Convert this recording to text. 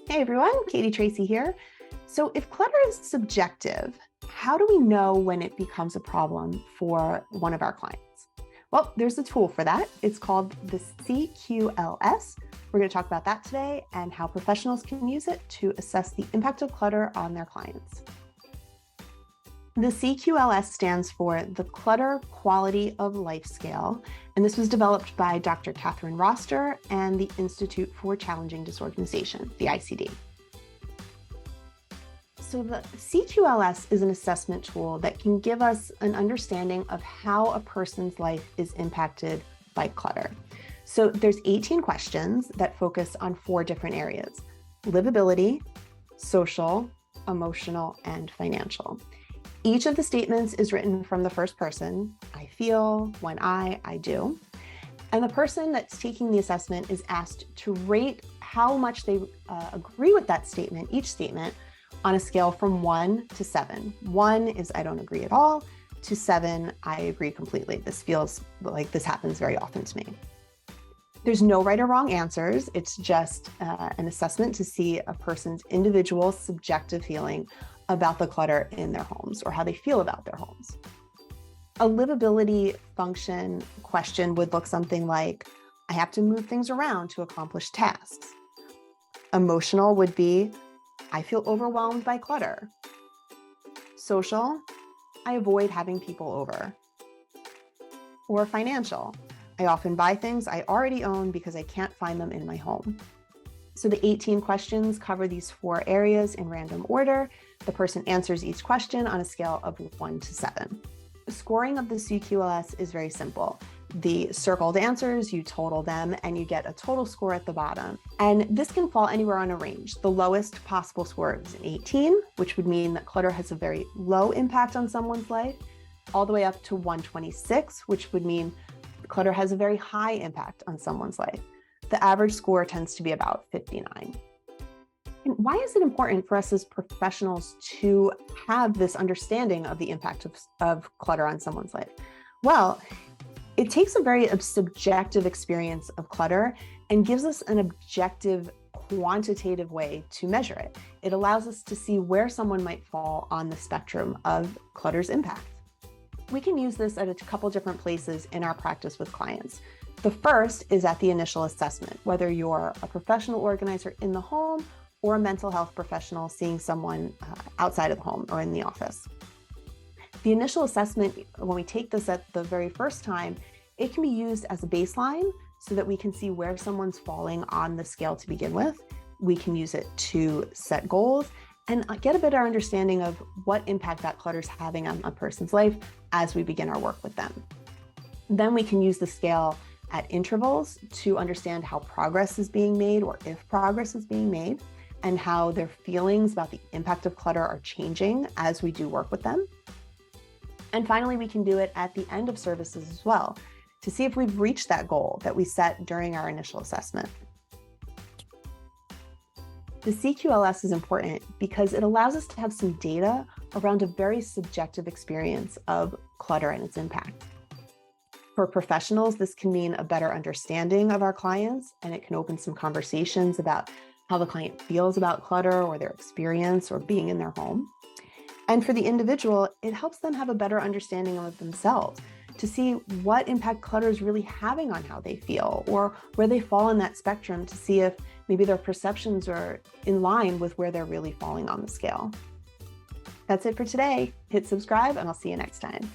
Hey everyone, Katie Tracy here. So if clutter is subjective, how do we know when it becomes a problem for one of our clients? Well, there's a tool for that. It's called the CQLS. We're going to talk about that today and how professionals can use it to assess the impact of clutter on their clients. The CQLS stands for the Clutter Quality of Life Scale, and this was developed by Dr. Catherine Roster and the Institute for Challenging Disorganization, the ICD. So the CQLS is an assessment tool that can give us an understanding of how a person's life is impacted by clutter. So there's 18 questions that focus on 4 different areas: livability, social, emotional, and financial. Each of the statements is written from the first person: I feel, when I do. And the person that's taking the assessment is asked to rate how much they agree with that statement, each statement, on a scale from 1 to 7. 1 is I don't agree at all, to 7, I agree completely. This feels like this happens very often to me. There's no right or wrong answers. It's just an assessment to see a person's individual subjective feeling about the clutter in their homes or how they feel about their homes. A livability function question would look something like, I have to move things around to accomplish tasks. Emotional would be, I feel overwhelmed by clutter. Social, I avoid having people over. Or financial, I often buy things I already own because I can't find them in my home. So the 18 questions cover these 4 areas in random order. The person answers each question on a scale of 1 to 7. The scoring of the CQLS is very simple. The circled answers, you total them, and you get a total score at the bottom. And this can fall anywhere on a range. The lowest possible score is an 18, which would mean that clutter has a very low impact on someone's life, all the way up to 126, which would mean clutter has a very high impact on someone's life. The average score tends to be about 59. And why is it important for us as professionals to have this understanding of the impact of clutter on someone's life? Well, it takes a very subjective experience of clutter and gives us an objective, quantitative way to measure it. It allows us to see where someone might fall on the spectrum of clutter's impact. We can use this at a couple different places in our practice with clients. The first is at the initial assessment, whether you're a professional organizer in the home or a mental health professional seeing someone outside of the home or in the office. The initial assessment, when we take this at the very first time, it can be used as a baseline so that we can see where someone's falling on the scale to begin with. We can use it to set goals and get a better understanding of what impact that clutter is having on a person's life as we begin our work with them. Then we can use the scale at intervals to understand how progress is being made or if progress is being made and how their feelings about the impact of clutter are changing as we do work with them. And finally, we can do it at the end of services as well to see if we've reached that goal that we set during our initial assessment. The CQLS is important because it allows us to have some data around a very subjective experience of clutter and its impact. For professionals, this can mean a better understanding of our clients, and it can open some conversations about how the client feels about clutter or their experience or being in their home. And for the individual, it helps them have a better understanding of themselves to see what impact clutter is really having on how they feel or where they fall in that spectrum to see if maybe their perceptions are in line with where they're really falling on the scale. That's it for today. Hit subscribe and I'll see you next time.